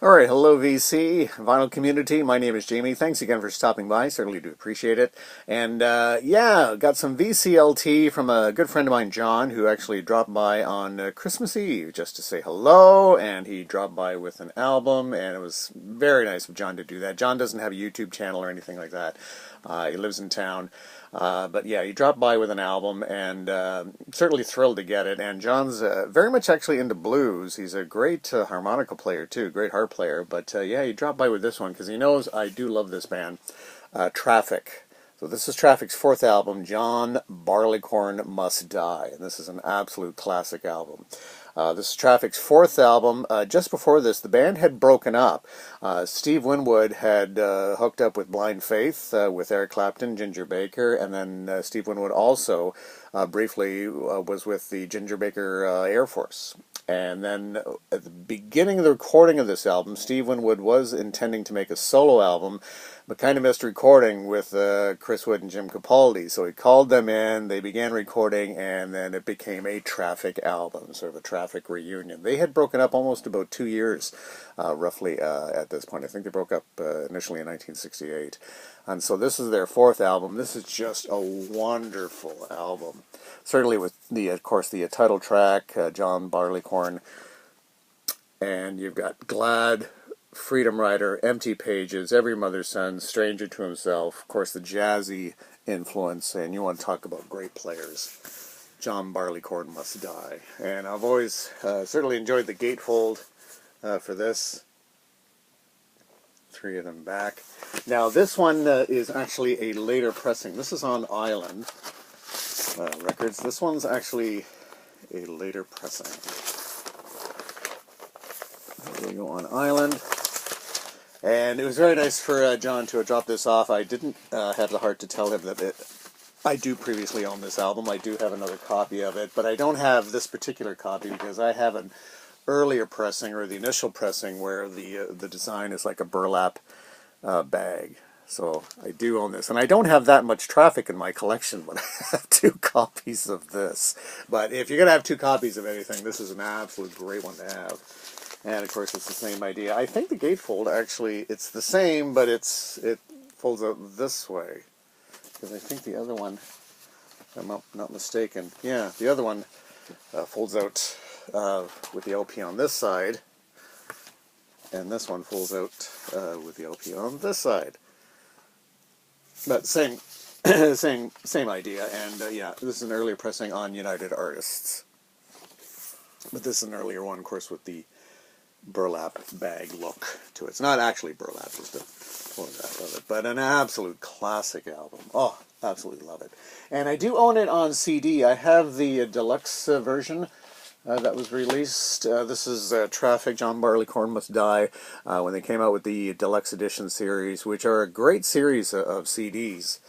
Alright, hello VC, vinyl community. My name is Jamie. Thanks again for stopping by. Certainly do appreciate it. And yeah, got some VCLT from a good friend of mine, John, who actually dropped by on Christmas Eve just to say hello. And he dropped by with an album, and it was very nice of John to do that. John doesn't have a YouTube channel or anything like that. He lives in town. But yeah, he dropped by with an album, and certainly thrilled to get it. And John's very much actually into blues. He's a great harmonica player too, great harp player. But yeah, he dropped by with this one because he knows I do love this band, Traffic. So this is Traffic's fourth album, John Barleycorn Must Die, and this is an absolute classic album. This is Traffic's fourth album. Just before this, the band had broken up. Steve Winwood had hooked up with Blind Faith with Eric Clapton, Ginger Baker, and then Steve Winwood also briefly was with the Ginger Baker Air Force. And then at the beginning of the recording of this album, Steve Winwood was intending to make a solo album, but kind of missed recording with Chris Wood and Jim Capaldi. So he called them in, they began recording, and then it became a Traffic album, sort of a Traffic reunion. They had broken up almost about 2 years, roughly, at this point. I think they broke up initially in 1968. And so this is their fourth album. This is just a wonderful album. Certainly with, of course, the title track, John Barleycorn. And you've got Glad, Freedom Rider, Empty Pages, Every Mother's Son, Stranger to Himself. Of course, the jazzy influence. And you want to talk about great players. John Barleycorn Must Die. And I've always certainly enjoyed the gatefold for this. Three of them back. Now this one is actually a later pressing. This is on Island Records. This one's actually a later pressing. There we go, on Island. And it was very nice for John to drop this off. I didn't have the heart to tell him that I do previously own this album. I do have another copy of it, but I don't have this particular copy because I have an earlier pressing, or the initial pressing, where the design is like a burlap bag. So I do own this, and I don't have that much Traffic in my collection, but I have 2 copies of this. But if you're gonna have 2 copies of anything, this is an absolute great one to have. And of course, it's the same idea. I think the gatefold actually, it's the same, but it folds out this way, because I think the other one, if I'm not mistaken, yeah, the other one folds out with the LP on this side, and this one folds out with the LP on this side. But same same idea. And yeah, this is an earlier pressing on United Artists, but this is an earlier one, of course, with the burlap bag look to it. It's not actually burlap, just a photograph of it, but an absolute classic album. Oh, absolutely love it. And I do own it on CD. I have the deluxe version that was released. This is Traffic, John Barleycorn Must Die, when they came out with the Deluxe Edition series, which are a great series of CDs.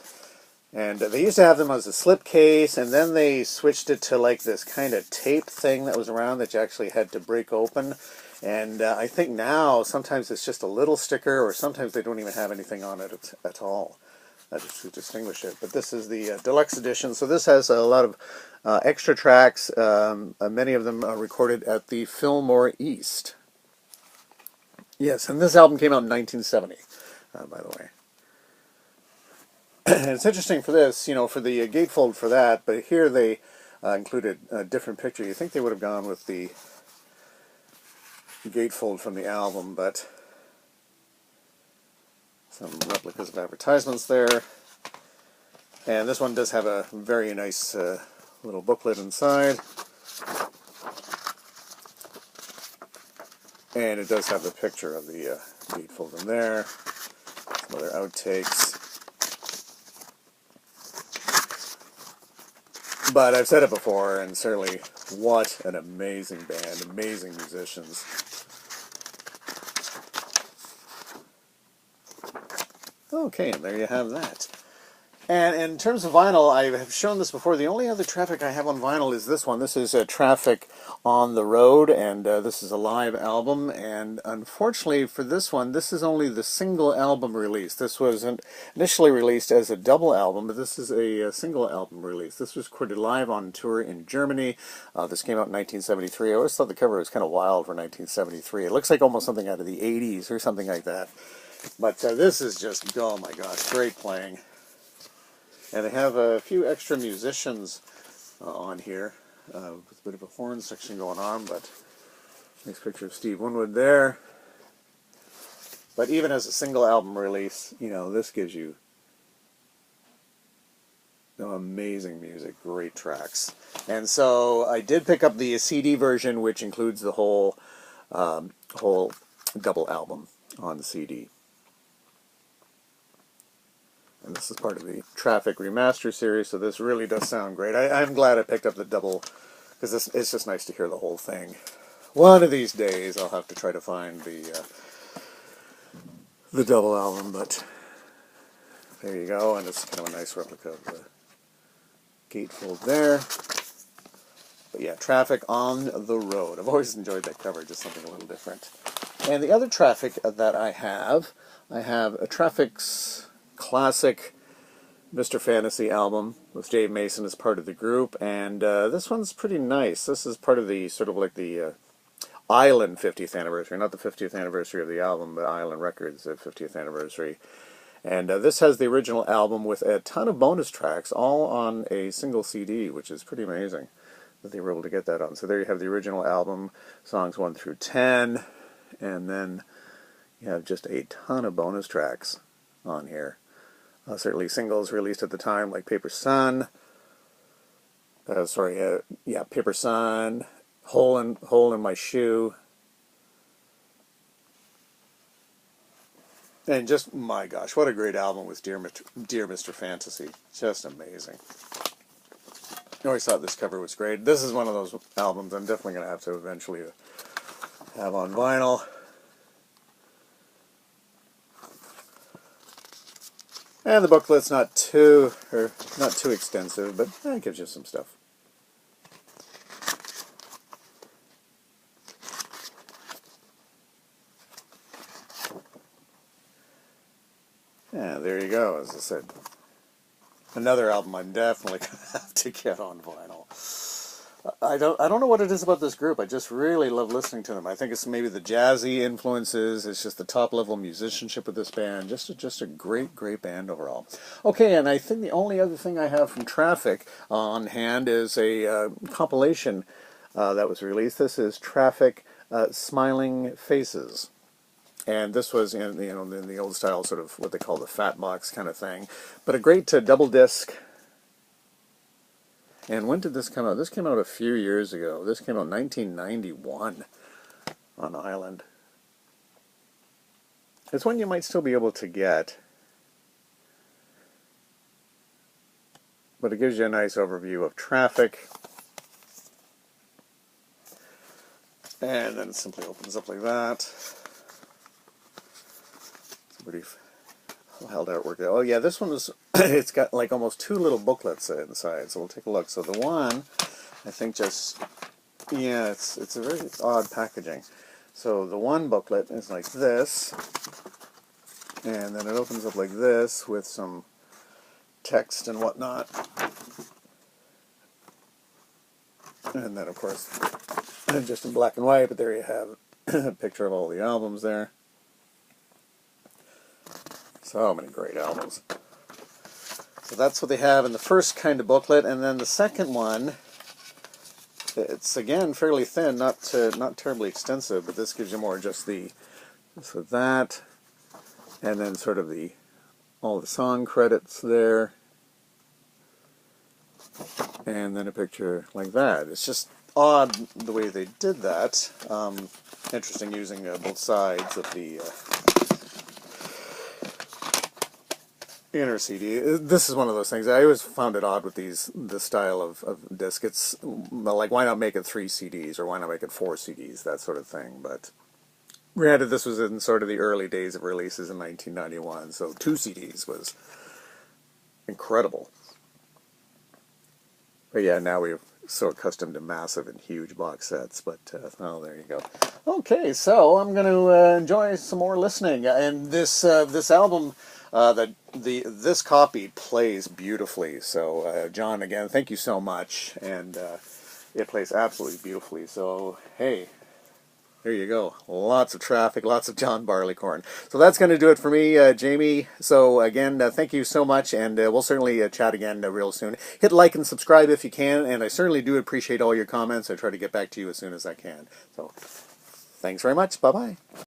And they used to have them as a slipcase, and then they switched it to like this kind of tape thing that was around that you actually had to break open. And I think now sometimes it's just a little sticker, or sometimes they don't even have anything on it at all to distinguish it. But this is the deluxe edition, so this has a lot of extra tracks, many of them recorded at the Fillmore East. Yes, and this album came out in 1970, by the way. And it's interesting for this, you know, for the gatefold for that, but here they included a different picture. You think they would have gone with the gatefold from the album, but some replicas of advertisements there. And this one does have a very nice little booklet inside. And it does have the picture of the gatefold in there. Some other outtakes. But I've said it before, and certainly what an amazing band, amazing musicians. Okay, and there you have that. And in terms of vinyl, I have shown this before. The only other Traffic I have on vinyl is this one. This is Traffic on the Road, and this is a live album. And unfortunately for this one, this is only the single album release. This was initially released as a double album, but this is a single album release. This was recorded live on tour in Germany. This came out in 1973. I always thought the cover was kind of wild for 1973. It looks like almost something out of the 80s or something like that. But this is just, oh my gosh, great playing. And they have a few extra musicians on here with a bit of a horn section going on, but nice picture of Steve Winwood there. But even as a single album release, you know, this gives you amazing music, great tracks. And so I did pick up the CD version, which includes the whole double album on the CD. And this is part of the Traffic Remaster series, so this really does sound great. I'm glad I picked up the double, because it's just nice to hear the whole thing. One of these days I'll have to try to find the double album, but there you go, and it's kind of a nice replica of the gatefold there. But yeah, Traffic on the Road. I've always enjoyed that cover, just something a little different. And the other Traffic that I have a Traffic's classic Mr. Fantasy album with Dave Mason as part of the group, and this one's pretty nice. This is part of the sort of like the Island 50th anniversary, not the 50th anniversary of the album, but Island Records' 50th anniversary. And this has the original album with a ton of bonus tracks, all on a single CD, which is pretty amazing that they were able to get that on. So there you have the original album, songs 1 through 10, and then you have just a ton of bonus tracks on here. Certainly singles released at the time, like Paper Sun. Paper Sun, Hole in My Shoe. And just, my gosh, what a great album with Dear Mr. Fantasy. Just amazing. I always thought this cover was great. This is one of those albums I'm definitely going to have to eventually have on vinyl. And the booklet's not too extensive, but it gives you some stuff. Yeah, there you go, as I said. Another album I'm definitely going to have to get on vinyl. I don't know what it is about this group. I just really love listening to them. I think it's maybe the jazzy influences. It's just the top-level musicianship of this band. Just a great band overall. Okay, and I think the only other thing I have from Traffic on hand is a compilation that was released. This is Traffic Smiling Faces. And this was in the old style, sort of what they call the fat box kind of thing. But a great double disc. And when did this come out? This came out a few years ago. This came out in 1991 on Island. It's one you might still be able to get. But it gives you a nice overview of Traffic. And then it simply opens up like that. It's pretty held artwork there. Oh yeah, this one is, it's got like almost 2 little booklets inside, so we'll take a look. So the one, I think just, yeah, it's a very odd packaging. So the one booklet is like this, and then it opens up like this with some text and whatnot. And then of course, just in black and white, but there you have a picture of all the albums there. So many great albums. So that's what they have in the first kind of booklet, and then the second one, it's again fairly thin, not terribly extensive, but this gives you more just that, and then sort of all the song credits there, and then a picture like that. It's just odd the way they did that. Interesting using both sides of the inner CD. This is one of those things. I always found it odd with this style of disc. It's like, why not make it 3 CDs, or why not make it 4 CDs, that sort of thing. But granted, this was in sort of the early days of releases in 1991, so 2 CDs was incredible. But yeah, now we're so accustomed to massive and huge box sets. But oh, there you go. Okay, so I'm going to enjoy some more listening. And this album, this copy plays beautifully. So John, again, thank you so much. And it plays absolutely beautifully. So hey. There you go. Lots of traffic, lots of John Barleycorn. So that's going to do it for me, Jamie. So again, thank you so much, and we'll certainly chat again real soon. Hit like and subscribe if you can, and I certainly do appreciate all your comments. I try to get back to you as soon as I can. So thanks very much. Bye-bye.